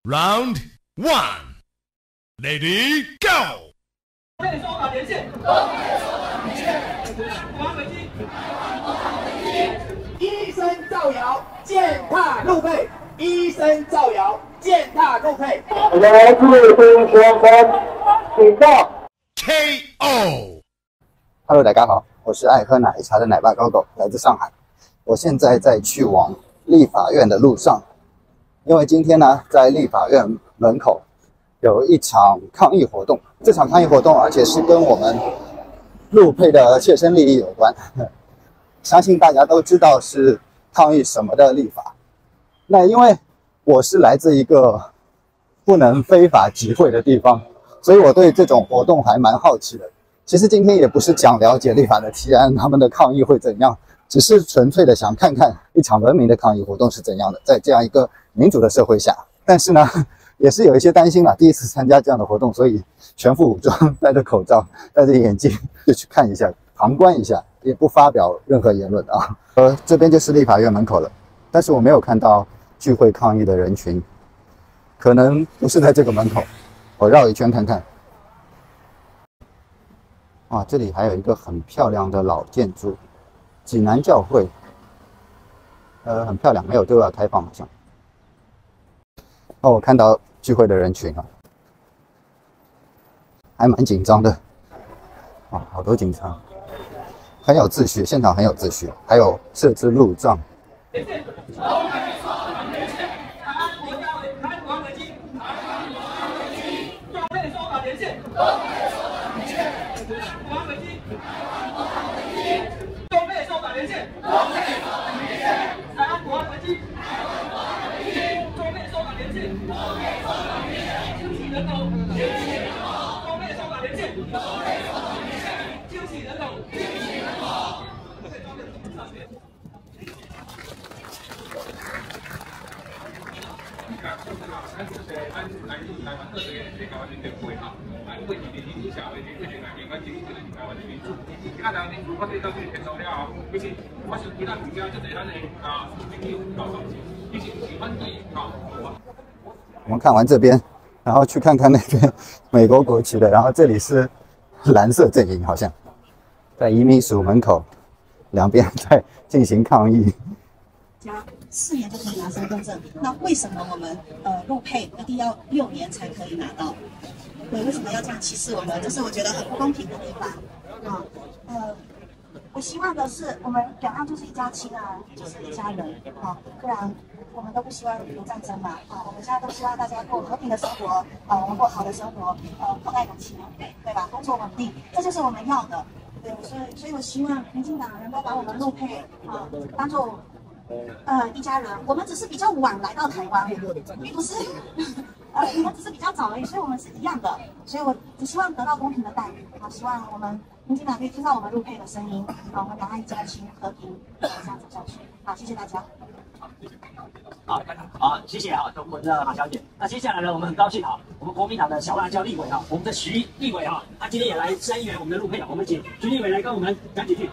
Round one, Lady Go！ 被收法连线，王伟基，一声造谣，践踏路配；一声造谣，践踏路配。来自丁先生，请到。KO。Hello， 大家好，我是爱喝奶茶的奶爸高狗，来自上海。我现在在去往立法院的路上，因为今天呢，在立法院门口有一场抗议活动。这场抗议活动，而且是跟我们路配的切身利益有关。相信大家都知道是抗议什么的立法。那因为我是来自一个不能非法集会的地方，所以我对这种活动还蛮好奇的。其实今天也不是讲了解立法的提案，他们的抗议会怎样，只是纯粹的想看看一场文明的抗议活动是怎样的，在这样一个民主的社会下。但是呢，也是有一些担心啦，第一次参加这样的活动，所以全副武装，戴着口罩，戴着眼镜，就去看一下，旁观一下，也不发表任何言论啊。这边就是立法院门口了，但是我没有看到聚会抗议的人群，可能不是在这个门口，我绕一圈看看。哇，这里还有一个很漂亮的老建筑，济南教会，很漂亮，没有对外开放好像。哦，我看到聚会的人群啊，还蛮紧张的。哇，好多警察，很有秩序，现场很有秩序，还有设置路障。我们看完这边，然后去看看那边美国国旗的，然后这里是蓝色阵营，好像在移民署门口，两边在进行抗议。4年就可以拿身份证，那为什么我们路配一定要6年才可以拿到？对，为什么要这样歧视我们？这是我觉得很不公平的地方啊。我希望的是，我们两岸就是一家亲啊，就是一家人啊，不然我们都不希望有战争嘛啊。我们现在都希望大家过和平的生活，我们过好的生活，厚待感情，对吧？工作稳定，这就是我们要的。对，所以我希望民进党能够把我们路配当做一家人。我们只是比较晚来到台湾，并不是我们只是比较早而已，所以我们是一样的。所以我只希望得到公平的待遇。好，希望我们民进党可以听到我们路配的声音，我们两岸一家亲，和平这样子下去。好，谢谢大家。好，谢谢啊，我们的马小姐。那接下来呢，我们很高兴啊，我们国民党的小辣椒立委啊，我们的徐立委啊，他今天也来声援我们的路配啊，我们请徐立委来跟我们讲几句。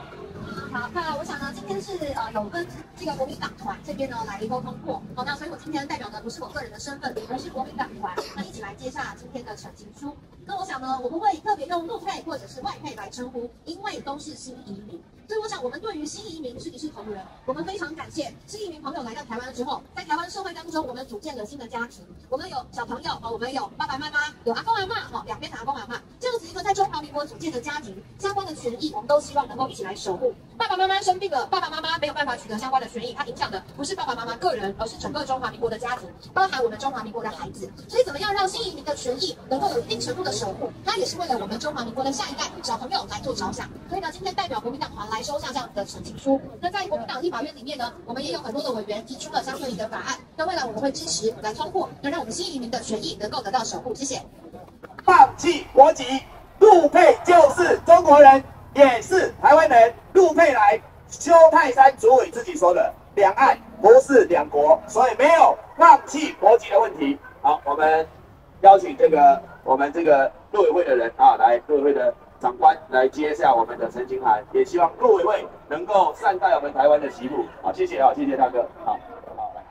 好，那我想呢，今天是有跟这个国民党团这边呢来沟通过，那所以我今天代表的不是我个人的身份，而是国民党团，那一起来接下今天的陈情书。那我想呢，我不会特别用陆配或者是外配来称呼，因为都是新移民。所以我想，我们对于新移民是一视同仁。我们非常感谢新移民朋友来到台湾之后，在台湾社会当中，我们组建了新的家庭。我们有小朋友，我们有爸爸妈妈，有阿公阿嬷，两边的阿公阿嬷，这样子一个在中华民国组建的家庭，相关的权益，我们都希望能够一起来守护。爸爸妈妈生病了，爸爸妈妈没有办法取得相关的权益，它影响的不是爸爸妈妈个人，而是整个中华民国的家庭，包含我们中华民国的孩子。所以，怎么样让新移民的权益能够有一定程度的守护，它也是为了我们中华民国的下一代小朋友来做着想。所以呢，今天代表国民党团来收下这样的陈情书。那在国民党立法院里面呢，我们也有很多的委员提出了相对应的法案。那未来我们会支持来通过，那让我们新移民的权益能够得到守护。谢谢。放弃国籍，陆配就是中国人，也是台湾人。陆配来，邱泰山主委自己说的，两岸不是两国，所以没有放弃国籍的问题。好，我们邀请我们这个陆委会的人啊，来陆委会的长官来接下我们的陈情函，也希望陆委会能够善待我们台湾的媳妇。好，谢谢啊，谢谢大哥。好，来，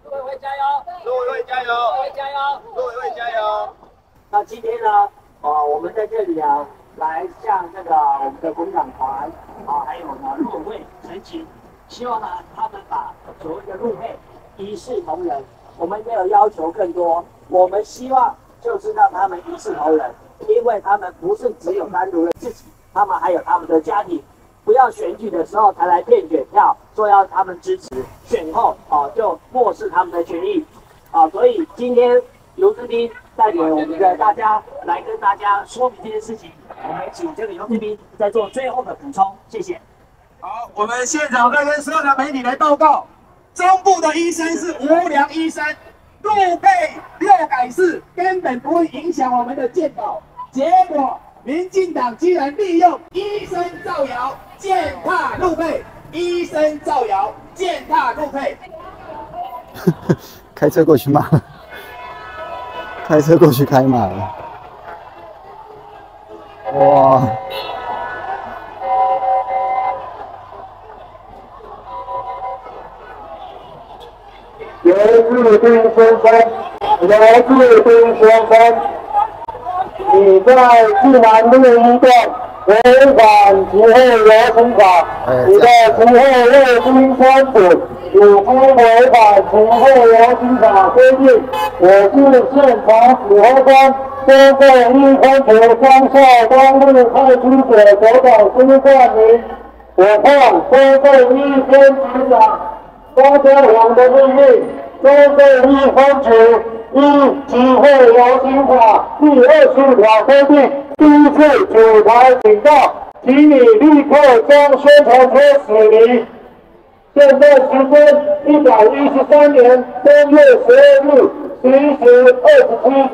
陆委会加油，陆委会加油。那今天呢，我们在这里啊，来向这个我们的国民党团还有呢陆委会陈情，希望呢他们把所谓的陆配一视同仁。我们没有要求更多，我们希望就是让他们一视同仁，因为他们不是只有单独的自己，他们还有他们的家庭。不要选举的时候才来骗选票，说要他们支持，选后就漠视他们的权益所以今天游志斌带领我们的大家来跟大家说明这件事情。我们请这个游志斌再做最后的补充，谢谢。好，我们现场在跟所有的媒体来报告，中部的医生是无良医生，陆配六改四根本不会影响我们的健保，结果民进党居然利用医生造谣践踏陆配，医生造谣践踏陆配。开车过去骂，开车过去开骂了。哇！刘志斌先生，刘志斌先生，你在济南路一段违反集会游行法，你的集会未经签署，已经违反集会游行法规定。我是现场指挥官，针对一分局江夏东路派出所所长孙冠明，我奉针对一分局长张家煌的命令，针对一分局依集会游行法第20条规定，第一次举牌警告，请你立刻将宣传车驶离。现在时间113年3月12日11时27分。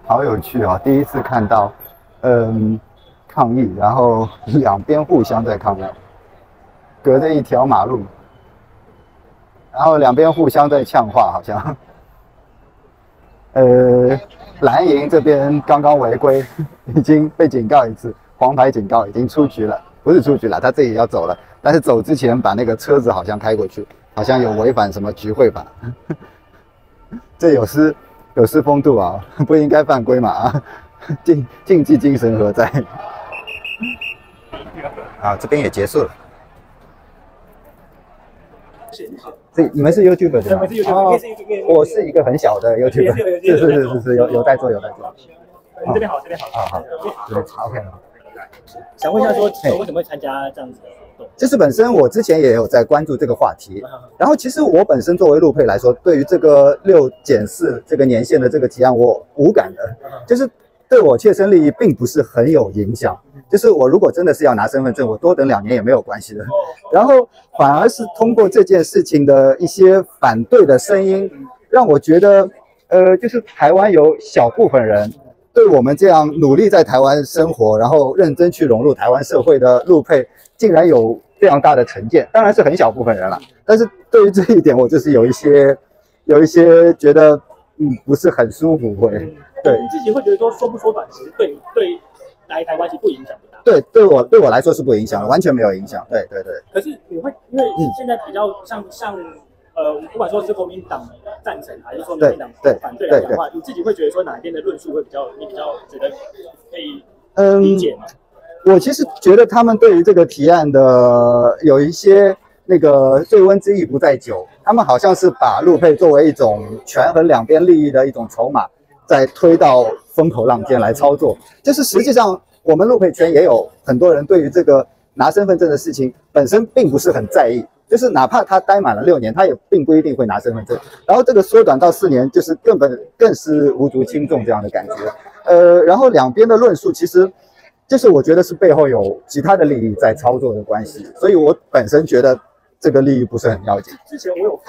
好有趣啊！第一次看到，抗议，然后两边互相在抗议，隔着一条马路，然后两边互相在呛话，好像。蓝营这边刚刚违规，已经被警告一次，黄牌警告已经出局了，不是出局了，他自己要走了，但是走之前把那个车子好像开过去，好像有违反什么集会法，这有失风度啊，不应该犯规嘛竞技精神何在？啊，这边也结束了。你们是 YouTuber 对吗？我是一个很小的 YouTuber， 是有在做。这边好，这边好。好，这边 OK。想问一下说，为什么会参加这样子的活动？就是本身我之前也有在关注这个话题，然后其实我本身作为陆配来说，对于这个6减4这个年限的这个提案，我无感的，就是对我切身利益并不是很有影响。就是我如果真的是要拿身份证，我多等2年也没有关系的。然后反而是通过这件事情的一些反对的声音，让我觉得，就是台湾有小部分人对我们这样努力在台湾生活，然后认真去融入台湾社会的陆配，竟然有这样大的成见。当然是很小部分人了，但是对于这一点，我就是有一些觉得，不是很舒服会。对，你自己会觉得说缩不缩短，其实对来台湾其实不影响不大。对我来说是不影响的，完全没有影响。对。可是你会因为现在比较像不管说是国民党赞成还是说民进党反对来讲的话，你自己会觉得说哪一边的论述会你比较觉得可以理解吗？我其实觉得他们对于这个提案的有一些那个醉翁之意不在酒，他们好像是把陆配作为一种权衡两边利益的一种筹码，再推到风口浪尖来操作。就是实际上我们陆配圈也有很多人对于这个拿身份证的事情本身并不是很在意，就是哪怕他待满了6年，他也并不一定会拿身份证。然后这个缩短到4年，就是更是无足轻重这样的感觉。然后两边的论述其实就是我觉得是背后有其他的利益在操作的关系，所以我本身觉得这个利益不是很要紧。之前我有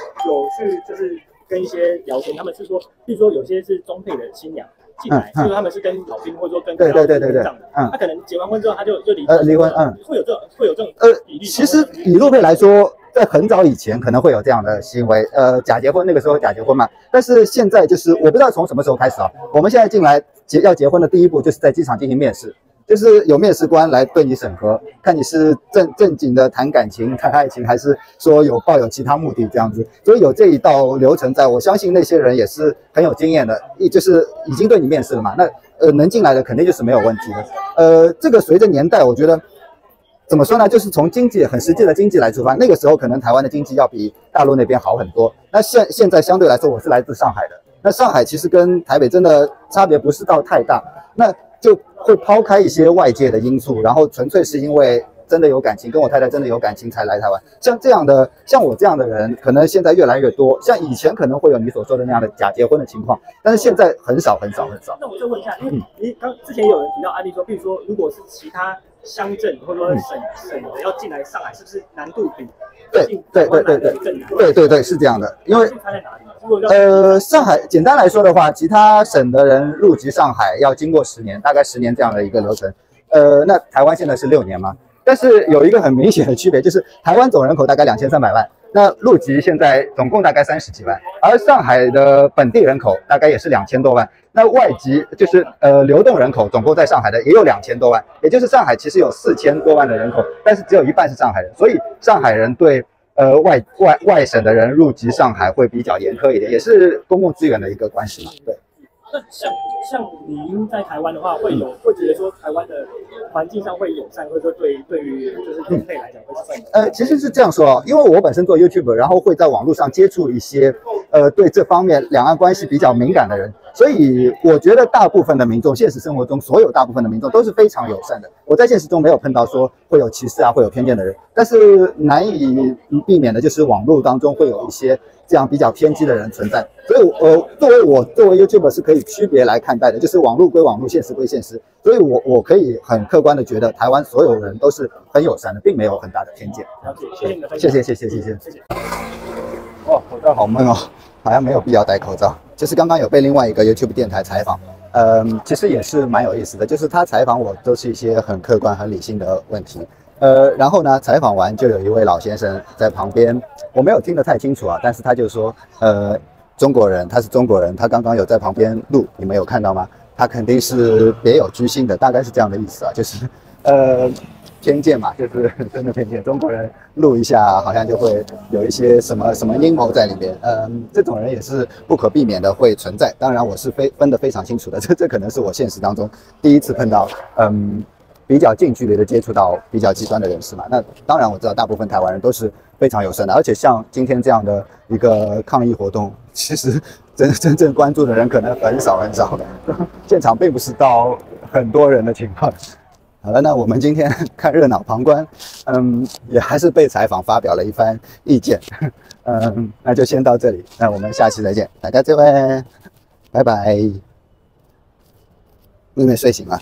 去就是跟一些聊天，他们是说，比如说有些是中配的新娘进来，就是他们是跟老兵或者说跟对，他可能结完婚之后他就离婚，会有这种比例。其实以陆配来说，在很早以前可能会有这样的行为，假结婚，那个时候假结婚嘛。但是现在就是我不知道从什么时候开始啊，我们现在进来要结婚的第一步就是在机场进行面试，就是有面试官来对你审核，看你是正经的谈感情、谈爱情，还是说抱有其他目的这样子。所以有这一道流程在，我相信那些人也是很有经验的，就是已经对你面试了嘛，那能进来的肯定就是没有问题的。这个随着年代，我觉得怎么说呢，就是从经济很实际的经济来出发，那个时候可能台湾的经济要比大陆那边好很多。那现在相对来说，我是来自上海的，那上海其实跟台北真的差别不是到太大，那就会抛开一些外界的因素，然后纯粹是因为真的有感情，跟我太太真的有感情才来台湾。像我这样的人，可能现在越来越多。像以前可能会有你所说的那样的假结婚的情况，但是现在很少。那我就问一下，因为你之前有人提到案例说，比如说如果是其他乡镇或者说省的要进来上海，是不是难度比对，是这样的，因为差在哪里？上海简单来说的话，其他省的人入籍上海要经过10年，大概10年这样的一个流程。那台湾现在是6年嘛，但是有一个很明显的区别，就是台湾总人口大概2300万，那入籍现在总共大概30几万，而上海的本地人口大概也是2000多万，那外籍就是流动人口总共在上海的也有2000多万，也就是上海其实有4000多万的人口，但是只有一半是上海人，所以上海人对外省的人入籍上海会比较严苛一点，也是公共资源的一个关系嘛。对。那像您在台湾的话，会觉得说台湾的环境上会友善，或者说对于就是人类来讲会是算其实是这样说啊，因为我本身做 YouTube， 然后会在网络上接触一些对这方面两岸关系比较敏感的人，所以我觉得大部分的民众，现实生活中大部分的民众都是非常友善的。我在现实中没有碰到说会有歧视啊、会有偏见的人，但是难以避免的就是网络当中会有一些这样比较偏激的人存在。所以作为 YouTuber 是可以区别来看待的，就是网络归网络，现实归现实。所以我可以很客观的觉得台湾所有人都是很友善的，并没有很大的偏见。了解，谢谢你的分享。谢谢。哦，口罩好闷哦，好像没有必要戴口罩。就是刚刚有被另外一个 YouTube 电台采访，其实也是蛮有意思的，就是他采访我都是一些很客观、很理性的问题。然后呢，采访完就有一位老先生在旁边，我没有听得太清楚啊，但是他就说，中国人，他是中国人，他刚刚有在旁边录，你们有看到吗？他肯定是别有居心的，大概是这样的意思啊，就是偏见嘛，就是真的偏见。中国人录一下，好像就会有一些什么阴谋在里面。这种人也是不可避免的会存在。当然，我是分得非常清楚的，这可能是我现实当中第一次碰到，比较近距离的接触到比较极端的人士嘛。那当然我知道大部分台湾人都是非常友善的，而且像今天这样的一个抗议活动，其实真正关注的人可能很少，现场并不是到很多人的情况。好了，那我们今天看热闹旁观，也还是被采访发表了一番意见，那就先到这里，那我们下期再见，大家再会，拜拜。妹妹睡醒了。